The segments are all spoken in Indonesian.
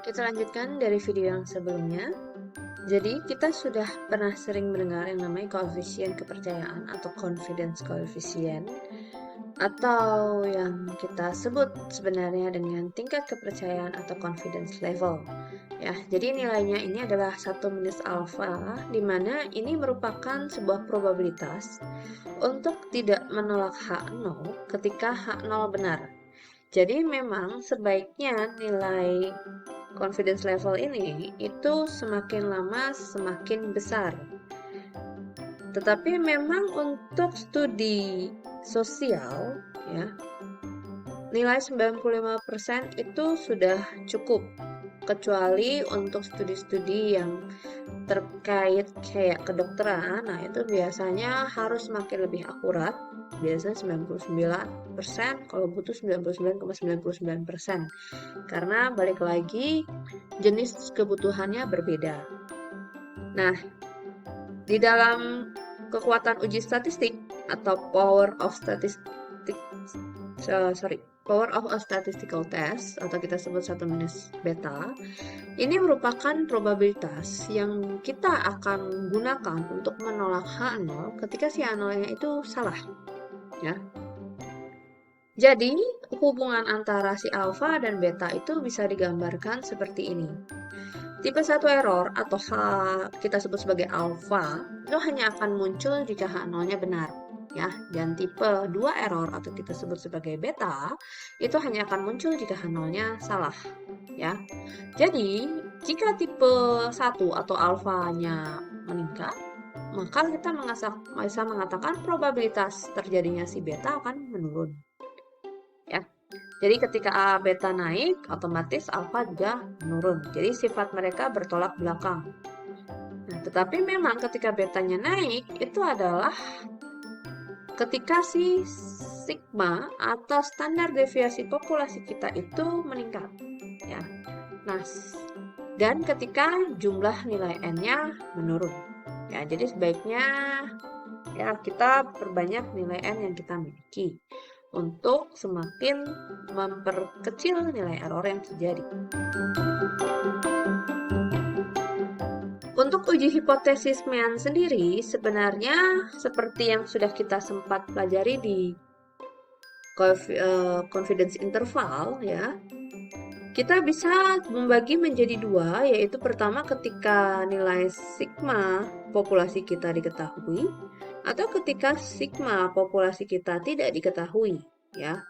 Kita lanjutkan dari video yang sebelumnya. Jadi, kita sudah pernah sering mendengar yang namanya koefisien kepercayaan atau confidence coefficient, atau yang kita sebut sebenarnya dengan tingkat kepercayaan atau confidence level. Ya, jadi nilainya ini adalah 1-alfa, di mana ini merupakan sebuah probabilitas untuk tidak menolak H0 ketika H0 benar. Jadi memang sebaiknya nilai confidence level ini itu semakin lama semakin besar. Tetapi memang untuk studi sosial ya, nilai 95% itu sudah cukup. Kecuali untuk studi-studi yang terkait kayak kedokteran, nah itu biasanya harus makin lebih akurat. Biasanya 99%, kalau butuh 99,99%. Karena balik lagi jenis kebutuhannya berbeda. Nah, di dalam kekuatan uji statistik atau power of a statistical test atau kita sebut 1-beta, ini merupakan probabilitas yang kita akan gunakan untuk menolak H0 ketika si H0-nya itu salah, ya. Jadi, hubungan antara si alfa dan beta itu bisa digambarkan seperti ini. Tipe 1 error atau H kita sebut sebagai alfa itu hanya akan muncul jika H0-nya benar, ya. Dan tipe 2 error atau kita sebut sebagai beta itu hanya akan muncul jika H0-nya salah, ya. Jadi, jika tipe 1 atau alfanya meningkat, maka kita bisa mengatakan probabilitas terjadinya si beta akan menurun, ya. Jadi ketika beta naik, otomatis alfa juga menurun. Jadi sifat mereka bertolak belakang. Nah, tetapi memang ketika betanya naik, itu adalah ketika si sigma atau standar deviasi populasi kita itu meningkat, ya. Nah, dan ketika jumlah nilai n-nya menurun. Ya, jadi sebaiknya ya kita perbanyak nilai n yang kita miliki untuk semakin memperkecil nilai error yang terjadi. Untuk uji hipotesis Mean sendiri, sebenarnya seperti yang sudah kita sempat pelajari di confidence interval, ya, kita bisa membagi menjadi dua, yaitu pertama ketika nilai sigma populasi kita diketahui, atau ketika sigma populasi kita tidak diketahui, ya.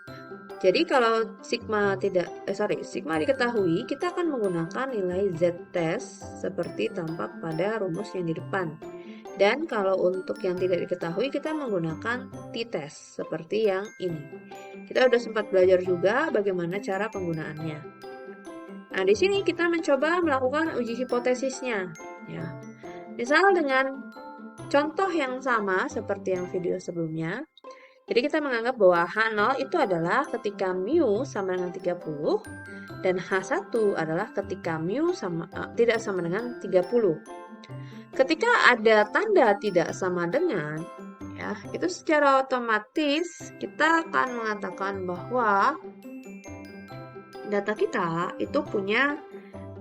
Jadi kalau sigma diketahui, kita akan menggunakan nilai z-test seperti tampak pada rumus yang di depan. Dan kalau untuk yang tidak diketahui, kita menggunakan t-test seperti yang ini. Kita sudah sempat belajar juga bagaimana cara penggunaannya. Nah, di sini kita mencoba melakukan uji hipotesisnya, ya. Misal dengan contoh yang sama seperti yang video sebelumnya. Jadi kita menganggap bahwa H0 itu adalah ketika mu sama dengan 30 dan H1 adalah ketika mu tidak sama dengan 30. Ketika ada tanda tidak sama dengan, ya, itu secara otomatis kita akan mengatakan bahwa data kita itu punya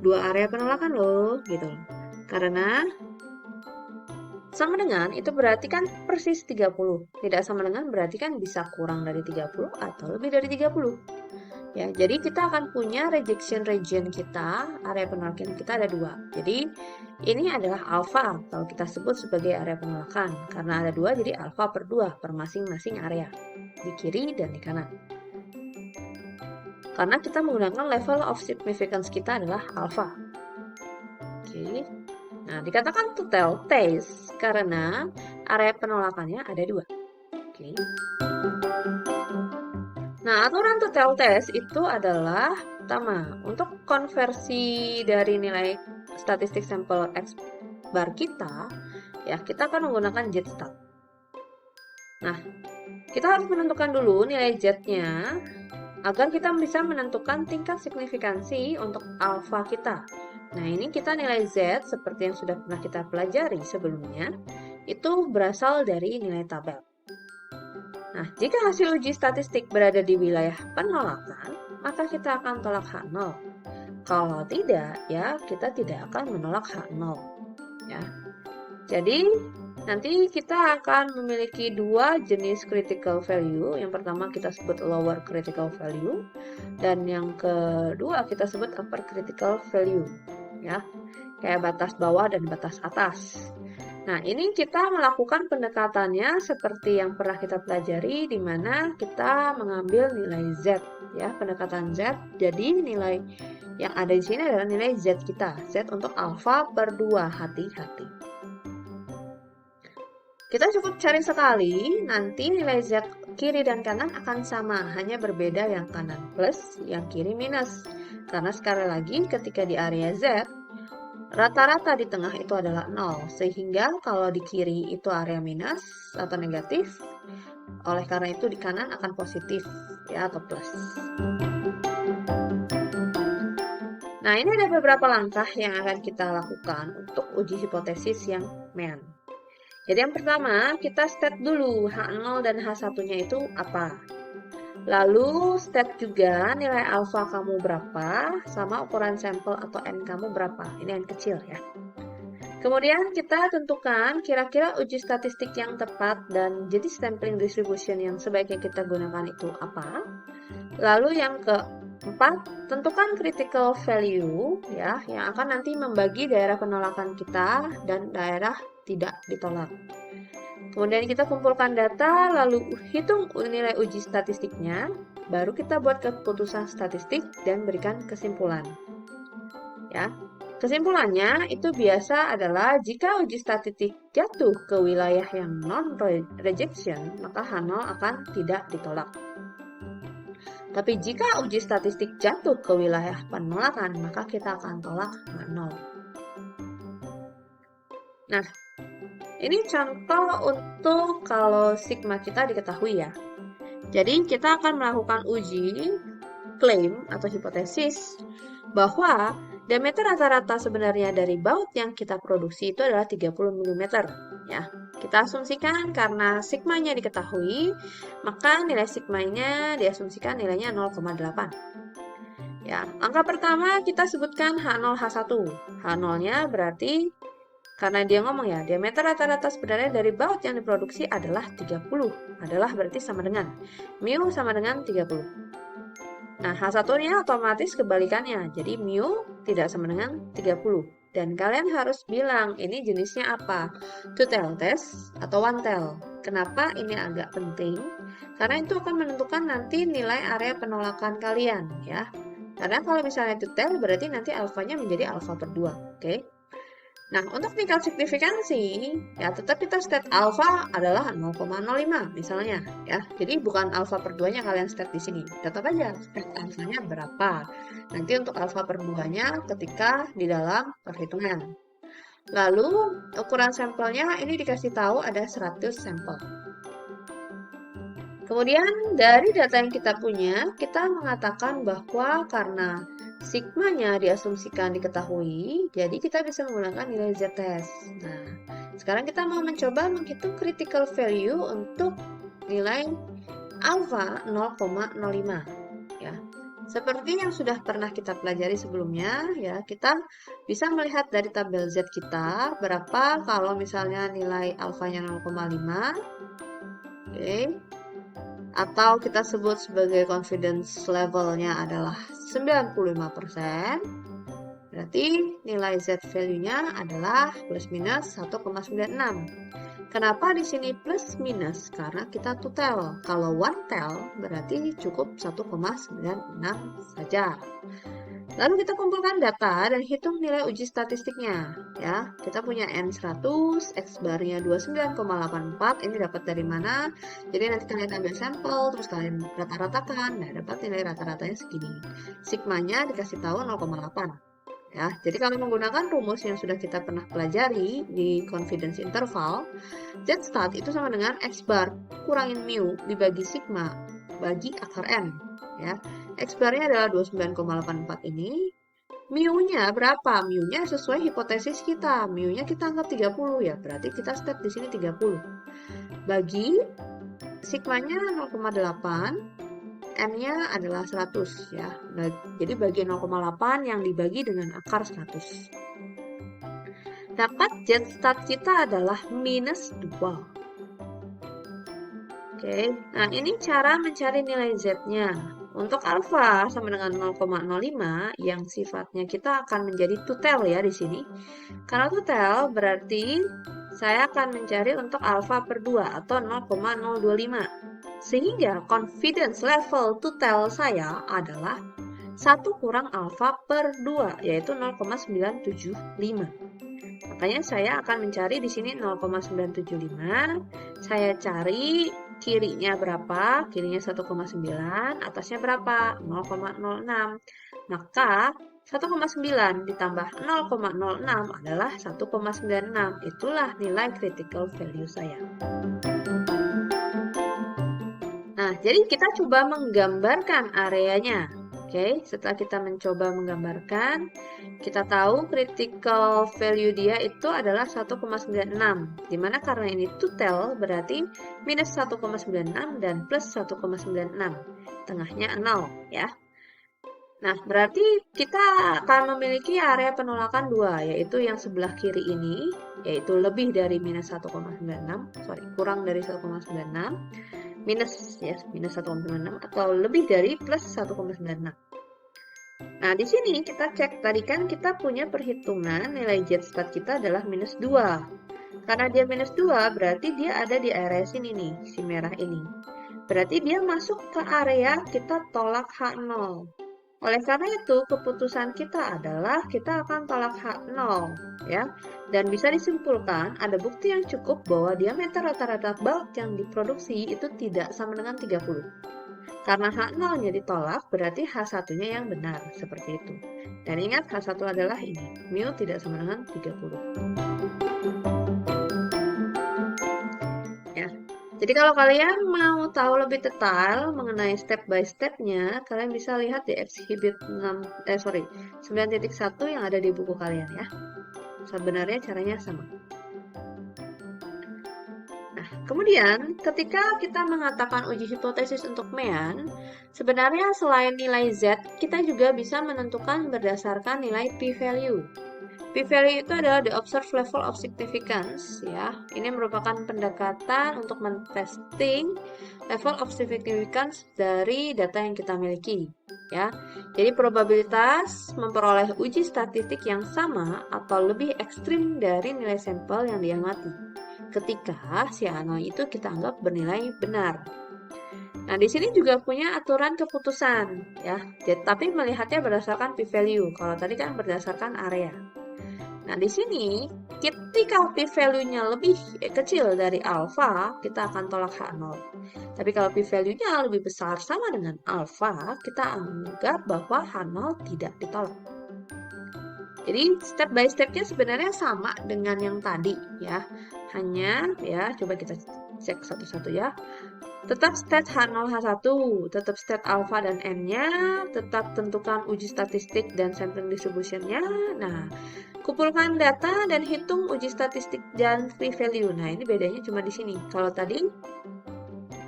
dua area penolakan loh, gitu. Karena sama dengan itu berarti kan persis 30. Tidak sama dengan berarti kan bisa kurang dari 30 atau lebih dari 30. Ya, jadi kita akan punya rejection region kita, area penolakan kita ada dua. Jadi ini adalah alfa kalau kita sebut sebagai area penolakan. Karena ada dua, jadi alfa per 2 per masing-masing area. Di kiri dan di kanan. Karena kita menggunakan level of significance kita adalah alfa. Oke. Nah, dikatakan two-tailed test karena area penolakannya ada dua. Oke. Nah, aturan two-tailed test itu adalah pertama, untuk konversi dari nilai statistik sampel X bar kita, ya kita akan menggunakan z-stat. Nah, kita harus menentukan dulu nilai z-nya agar kita bisa menentukan tingkat signifikansi untuk alfa kita. Nah, ini kita nilai Z seperti yang sudah pernah kita pelajari sebelumnya, itu berasal dari nilai tabel. Nah, jika hasil uji statistik berada di wilayah penolakan, maka kita akan tolak H0. Kalau tidak, ya kita tidak akan menolak H0. Ya. Jadi, nanti kita akan memiliki dua jenis critical value. Yang pertama kita sebut lower critical value, dan yang kedua kita sebut upper critical value. Ya, kayak batas bawah dan batas atas. Nah, ini kita melakukan pendekatannya seperti yang pernah kita pelajari, di mana kita mengambil nilai Z, ya, pendekatan Z. Jadi nilai yang ada di sini adalah nilai Z kita, Z untuk alfa per 2, hati-hati. Kita cukup cari sekali, nanti nilai Z kiri dan kanan akan sama, hanya berbeda yang kanan plus, yang kiri minus. Karena sekali lagi ketika di area Z, rata-rata di tengah itu adalah 0, sehingga kalau di kiri itu area minus atau negatif, oleh karena itu di kanan akan positif, ya, atau plus. Nah, ini ada beberapa langkah yang akan kita lakukan untuk uji hipotesis yang MEAN. Jadi yang pertama, kita state dulu H0 dan H1-nya itu apa. Lalu state juga nilai alfa kamu berapa, sama ukuran sampel atau N kamu berapa. Ini N kecil ya. Kemudian kita tentukan kira-kira uji statistik yang tepat dan jenis sampling distribution yang sebaiknya kita gunakan itu apa. Lalu yang keempat, tentukan critical value ya, yang akan nanti membagi daerah penolakan kita dan daerah tidak ditolak. Kemudian kita kumpulkan data, lalu hitung nilai uji statistiknya, baru kita buat keputusan statistik dan berikan kesimpulan. Ya, kesimpulannya itu biasa adalah jika uji statistik jatuh ke wilayah yang non-rejection, maka H0 akan tidak ditolak. Tapi jika uji statistik jatuh ke wilayah penolakan, maka kita akan tolak H0. Nah, ini contoh untuk kalau sigma kita diketahui ya. Jadi kita akan melakukan uji klaim atau hipotesis bahwa diameter rata-rata sebenarnya dari baut yang kita produksi itu adalah 30 mm. Ya, kita asumsikan karena sigmanya diketahui, maka nilai sigmanya diasumsikan nilainya 0,8. Ya, angka pertama kita sebutkan H0, H1. H0-nya berarti karena dia ngomong ya, diameter rata-rata sebenarnya dari baut yang diproduksi adalah 30. Adalah berarti sama dengan mu sama dengan 30. Nah, H1-nya otomatis kebalikannya. Jadi mu tidak sama dengan 30. Dan kalian harus bilang ini jenisnya apa? Two-tail test atau one-tail. Kenapa ini agak penting? Karena itu akan menentukan nanti nilai area penolakan kalian ya. Karena kalau misalnya two-tail berarti nanti alfanya menjadi alfa per 2. Oke? Nah, untuk tingkat signifikansi, ya tetap kita state alfa adalah 0,05 misalnya, ya. Jadi bukan alfa per 2-nya kalian state di sini. Tetap aja state alfanya berapa. Nanti untuk alfa per 2-nya ketika di dalam perhitungan. Lalu, ukuran sampelnya ini dikasih tahu ada 100 sampel. Kemudian dari data yang kita punya, kita mengatakan bahwa karena sigmanya diasumsikan diketahui, jadi kita bisa menggunakan nilai z-test. Nah, sekarang kita mau mencoba menghitung critical value untuk nilai alfa 0,05. Ya, seperti yang sudah pernah kita pelajari sebelumnya, ya kita bisa melihat dari tabel z kita berapa kalau misalnya nilai alfanya 0,5. Oke. Atau kita sebut sebagai confidence levelnya adalah 95%, berarti nilai Z value-nya adalah plus minus 1,96. Kenapa di sini plus minus? Karena kita two tail. Kalau one tail berarti cukup 1,96 saja. Lalu kita kumpulkan data dan hitung nilai uji statistiknya. Ya, kita punya N100, X bar-nya 29,84. Ini dapat dari mana? Jadi nanti kalian ambil sampel, terus kalian rata-ratakan. Nah, dapat nilai rata-ratanya segini. Sigmanya dikasih tahu 0,8. Ya, jadi kalau menggunakan rumus yang sudah kita pernah pelajari di confidence interval, Z stat itu sama dengan X bar kurangin mu dibagi sigma bagi akar N. Ya, X bar-nya adalah 29,84 ini. Mu-nya berapa? Mu-nya sesuai hipotesis kita. Mu-nya kita anggap 30 ya, berarti kita state di sini 30. Bagi sigmanya 0,8. M-nya adalah 100 ya. Nah, jadi bagi 0,8 yang dibagi dengan akar 100. Dapat Z-stat kita adalah minus 2. Oke, nah ini cara mencari nilai Z-nya. Untuk alfa sama dengan 0,05 yang sifatnya kita akan menjadi tutel ya di sini. Karena tutel berarti saya akan mencari untuk alfa per 2 atau 0,025. Sehingga confidence level tutel saya adalah 1 kurang alfa per 2 yaitu 0,975. Makanya saya akan mencari di sini 0,975. Saya cari kirinya berapa? Kirinya 1,9, atasnya berapa? 0,06. Maka 1,9 ditambah 0,06 adalah 1,96. Itulah nilai critical value saya. Nah, jadi kita coba menggambarkan areanya. Oke, setelah kita mencoba menggambarkan, kita tahu critical value dia itu adalah 1,96. Dimana karena ini tutel berarti minus 1,96 dan plus 1,96. Tengahnya 0 ya. Nah, berarti kita akan memiliki area penolakan 2, yaitu yang sebelah kiri ini, yaitu lebih dari minus 1,96, kurang dari 1,96, minus 1,96 atau lebih dari plus 1,96. Nah, di sini kita cek, tadi kan kita punya perhitungan nilai Z-stat kita adalah minus 2. Karena dia minus 2, berarti dia ada di area sini nih, si merah ini. Berarti dia masuk ke area kita tolak H0. Oleh karena itu, keputusan kita adalah kita akan tolak H0, ya. Dan bisa disimpulkan, ada bukti yang cukup bahwa diameter rata-rata bulk yang diproduksi itu tidak sama dengan 30. Karena H0-nya ditolak, berarti H1-nya yang benar, seperti itu. Dan ingat, H1 adalah ini, mu tidak sama dengan 30. Jadi kalau kalian mau tahu lebih detail mengenai step by step-nya, kalian bisa lihat di exhibit 9.1 yang ada di buku kalian ya. Sebenarnya caranya sama. Nah, kemudian ketika kita mengatakan uji hipotesis untuk MEAN, sebenarnya selain nilai Z, kita juga bisa menentukan berdasarkan nilai p-value. P-value itu adalah the observed level of significance ya. Ini merupakan pendekatan untuk men-testing level of significance dari data yang kita miliki ya. Jadi probabilitas memperoleh uji statistik yang sama atau lebih ekstrim dari nilai sampel yang diamati ketika si anoy itu kita anggap bernilai benar. Nah, di sini juga punya aturan keputusan ya. Tapi melihatnya berdasarkan p-value. Kalau tadi kan berdasarkan area. Nah, di sini ketika p-value-nya lebih kecil dari alfa, kita akan tolak H0. Tapi kalau p-value-nya lebih besar sama dengan alfa, kita anggap bahwa H0 tidak ditolak. Jadi step by step-nya sebenarnya sama dengan yang tadi ya. Hanya ya, coba kita cek satu-satu ya. Tetap state H0, H1, tetap state alpha dan M-nya, tetap tentukan uji statistik dan sampling distribution-nya. Nah, kumpulkan data dan hitung uji statistik dan p-value. Nah, ini bedanya cuma di sini. Kalau tadi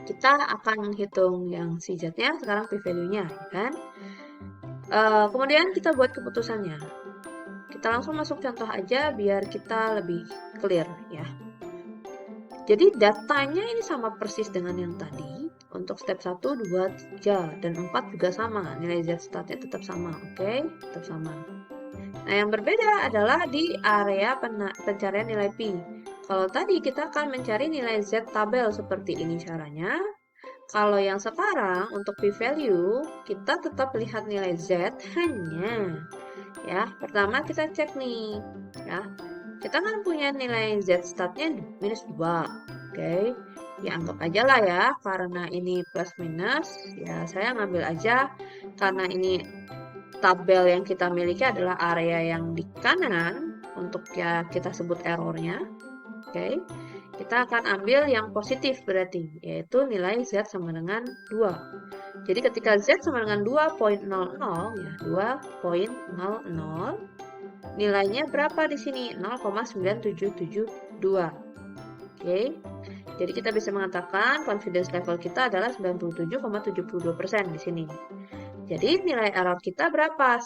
kita akan menghitung yang si Z-nya, sekarang p-value-nya, kan? Kemudian kita buat keputusannya. Kita langsung masuk contoh aja biar kita lebih clear ya. Jadi datanya ini sama persis dengan yang tadi. Untuk step 1, 2, 3, dan 4 juga sama. Nilai Z-statnya tetap sama, oke? Tetap sama. Nah, yang berbeda adalah di area pencarian nilai P. Kalau tadi kita akan mencari nilai Z tabel seperti ini caranya. Kalau yang sekarang untuk p-value, kita tetap lihat nilai Z hanya ya. Pertama kita cek nih, ya. Kita kan punya nilai Z-statnya minus 2. Oke. Ya anggap aja lah ya, karena ini plus minus, ya saya ngambil aja karena ini tabel yang kita miliki adalah area yang di kanan untuk ya kita sebut errornya. Oke. Kita akan ambil yang positif berarti, yaitu nilai Z sama dengan 2. Jadi ketika Z sama dengan 2.00 ya, 2.00 nilainya berapa di sini? 0,9772. Oke, jadi kita bisa mengatakan confidence level kita adalah 97,72% di sini. Jadi nilai error kita berapa?